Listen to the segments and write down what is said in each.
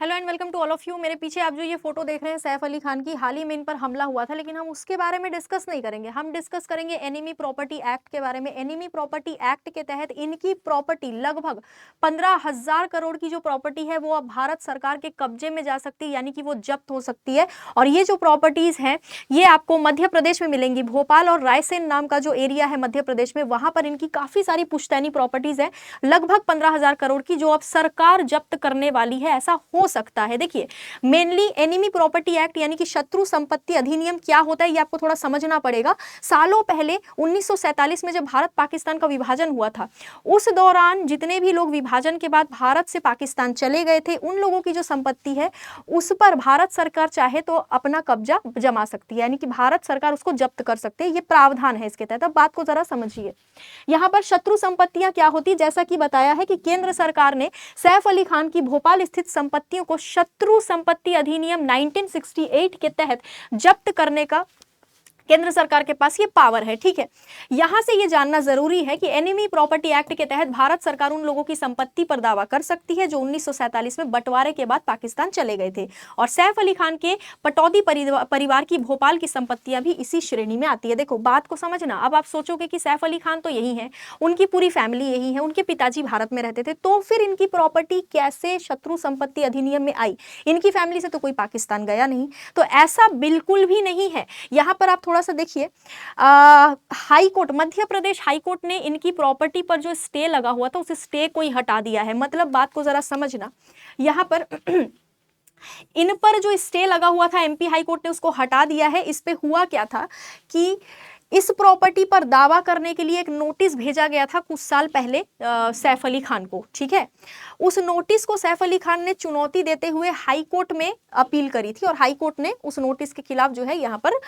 Hello and welcome to all of you. मेरे पीछे आप जो ये फोटो देख रहे हैं सैफ अली खान की, हाल ही में इन पर हमला हुआ था, लेकिन हम उसके बारे में डिस्कस नहीं करेंगे। हम डिस्कस करेंगे एनिमी प्रॉपर्टी एक्ट के बारे में। एनिमी प्रॉपर्टी एक्ट के तहत इनकी प्रॉपर्टी लगभग 15,000 करोड़ की जो प्रॉपर्टी है वो अब भारत सरकार के कब्जे में जा सकती है, यानी कि वो जब्त हो सकती है। और ये जो प्रॉपर्टीज हैं ये आपको मध्य प्रदेश में मिलेंगी। भोपाल और रायसेन नाम का जो एरिया है मध्य प्रदेश में, वहां पर इनकी काफी सारी पुश्तैनी प्रॉपर्टीज है, लगभग 15,000 करोड़ की, जो अब सरकार जब्त करने वाली है, ऐसा हो सकता है। देखिए, मेनली एनिमी प्रॉपर्टी एक्ट यानी कि शत्रु संपत्ति अधिनियम क्या होता है ये आपको थोड़ा समझना पड़ेगा। सालों पहले 1947 में जब भारत पाकिस्तान का विभाजन हुआ था, उस दौरान जितने भी लोग विभाजन के बाद भारत से पाकिस्तान चले गए थे, उन लोगों की जो संपत्ति है उस पर भारत सरकार चाहे तो अपना कब्जा जमा सकती है, यानी कि भारत सरकार उसको जब्त कर सकते हैं। ये प्रावधान है इसके तहत। अब बात को जरा समझिए। यहां पर शत्रु संपत्तियां क्या होती, जैसा कि बताया है कि केंद्र सरकार ने सैफ अली खान की भोपाल स्थित संपत्तियों को शत्रु संपत्ति अधिनियम 1968 के तहत जब्त करने का केंद्र सरकार के पास ये पावर है। ठीक है, यहां से ये जानना जरूरी है कि एनिमी प्रॉपर्टी एक्ट के तहत भारत सरकार उन लोगों की संपत्ति पर दावा कर सकती है जो 1947 में बंटवारे के बाद पाकिस्तान चले गए थे। और सैफ अली खान के पटौदी परिवार की भोपाल की संपत्तियां भी इसी श्रेणी में आती है। देखो, बात को समझना। अब आप सोचोगे कि सैफ अली खान तो यही है, उनकी पूरी फैमिली यही है, उनके पिताजी भारत में रहते थे, तो फिर इनकी प्रॉपर्टी कैसे शत्रु संपत्ति अधिनियम में आई? इनकी फैमिली से तो कोई पाकिस्तान गया नहीं। तो ऐसा बिल्कुल भी नहीं है। यहां पर आप थोड़ा सा देखिए, high court, Madhya Pradesh high court ने इनकी प्रॉपर्टी पर जो स्टे लगा हुआ था उस स्टे को ही हटा दिया है। मतलब बात को जरा समझना। यहां पर इन पर जो स्टे लगा हुआ था एमपी हाई कोर्ट ने उसको हटा दिया है। इस पे हुआ क्या था कि इस प्रॉपर्टी पर दावा करने के लिए एक नोटिस भेजा गया था कुछ साल पहले सैफ अली खान को। ठीक है, उस नोटिस को सैफ अली खान ने चुनौती देते हुए हाई कोर्ट में अपील करी थी और हाई कोर्ट ने उस नोटिस के खिलाफ जो है यहाँ पर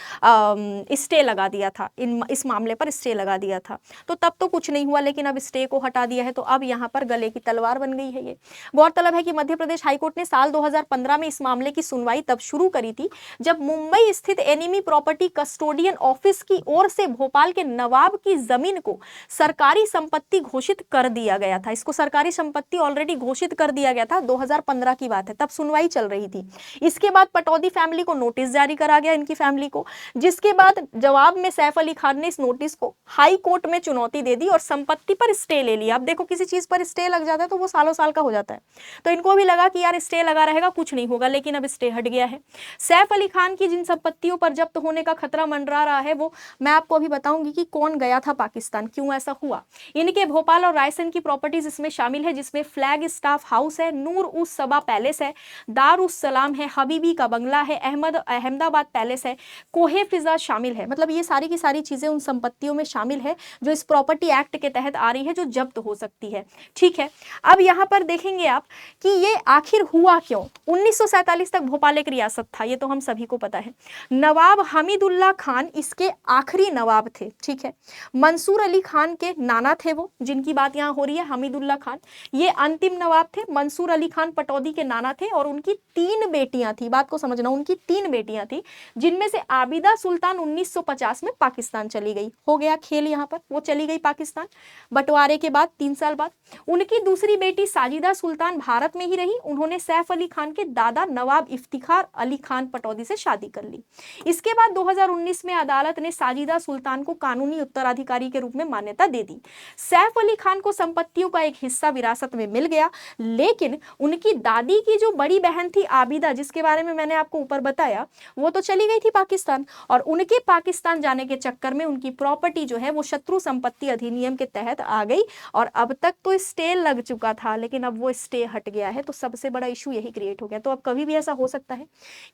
स्टे लगा दिया था। इस मामले पर स्टे लगा दिया था। तो तब तो कुछ नहीं हुआ, लेकिन अब स्टे को हटा दिया है तो अब यहाँ पर गले की तलवार बन गई है ये। गौरतलब है कि मध्य प्रदेश हाईकोर्ट ने साल 2015 में इस मामले की सुनवाई तब शुरू करी थी जब मुंबई स्थित एनिमी प्रॉपर्टी कस्टोडियन ऑफिस की ओर से भोपाल के नवाब की जमीन को सरकारी संपत्ति घोषित कर दिया गया था। इसको सरकारी संपत्ति ऑलरेडी घोषित कर दिया गया था, 2015 की बात है, तब सुनवाई चल रही थी। इसके बाद पटौदी फैमिली को नोटिस जारी करा गया, इनकी फैमिली को, जिसके बाद जवाब में सैफ अली खान ने इस नोटिस को हाई कोर्ट में चुनौती दे दी और संपत्ति पर स्टे ले लिया। अब देखो, किसी चीज पर स्टे लग जाता है तो वो सालों साल का हो जाता है, तो इनको भी लगा कि यार स्टे लगा रहेगा कुछ नहीं होगा, लेकिन अब स्टे हट गया है। सैफ अली खान की जिन संपत्तियों पर जब्त होने का खतरा मंडरा रहा है वो मैं आपको अभी बताऊंगी कि कौन गया था पाकिस्तान, क्यों ऐसा हुआ। इनके भोपाल और रायसेन की प्रॉपर्टीज इसमें शामिल है, जिसमें फ्लैग स्टाफ हाउस है, नूर उस सबा पैलेस है, दार उस सलाम है, हबीबी का बंगला है, अहमदाबाद पैलेस है, कोहे फिजा शामिल है। मतलब ये सारी की सारी चीजें उन संपत्तियों में शामिल है जो इस प्रॉपर्टी एक्ट के तहत आ रही है, जो जब्त हो सकती है। ठीक है, अब यहाँ पर देखेंगे आप कि ये आखिर हुआ क्यों। 1947 तक भोपाल एक रियासत था, ये तो हम सभी को पता है। नवाब हमीदुल्ला खान इसके आखिरी नवाब थे। ठीक है, मंसूर अली खान के नाना थे वो, जिनकी बात यहाँ हो रही है, हमीदुल्ला खान, ये अंतिम नवाब थे। मंसूर अली खान पटौदी के नाना थे और उनकी 3 बेटियां थी। बात को समझना, उनकी 3 बेटियां थी, जिनमें से आबिदा सुल्तान 1950 में पाकिस्तान चली गई। हो गया खेल यहाँ पर, वो चली गई पाकिस्तान बंटवारे के बाद 3 साल बाद। उनकी दूसरी बेटी साजिदा सुल्तान भारत में ही रही। उन्होंने सैफ अली खान के दादा नवाब इफ्तिखार अली खान पटौदी से शादी कर ली। इसके बाद 2019 में अदालत ने साजिदा सुल्तान को कानूनी उत्तराधिकारी के रूप में मान्यता दे दी। सैफ अली खान को संपत्तियों का एक हिस्सा विरासत में मिल गया, लेकिन उनकी दादी की जो बड़ी बहन थी आबिदा, जिसके बारे में मैंने आपको ऊपर बताया, वो तो चली गई थी पाकिस्तान, और उनके पाकिस्तान जाने के चक्कर में उनकी प्रॉपर्टी जो है वो शत्रु संपत्ति अधिनियम के तहत आ गई। और अब तक तो स्टे लग चुका था, लेकिन अब वो स्टे हट गया है, तो सबसे बड़ा इशू यही क्रिएट हो गया। तो अब कभी भी ऐसा हो सकता है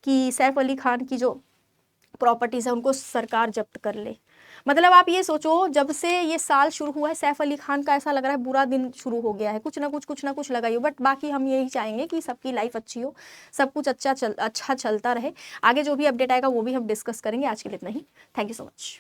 कि सैफ अली खान की जो प्रॉपर्टीज है उनको सरकार जब्त कर ले। मतलब आप ये सोचो, जब से ये साल शुरू हुआ है सैफ अली खान का ऐसा लग रहा है बुरा दिन शुरू हो गया है। कुछ ना कुछ लगाई हो, बट बाकी हम यही चाहेंगे कि सबकी लाइफ अच्छी हो, सब कुछ अच्छा चलता रहे। आगे जो भी अपडेट आएगा वो भी हम डिस्कस करेंगे। आज के लिए इतना ही। Thank you so much.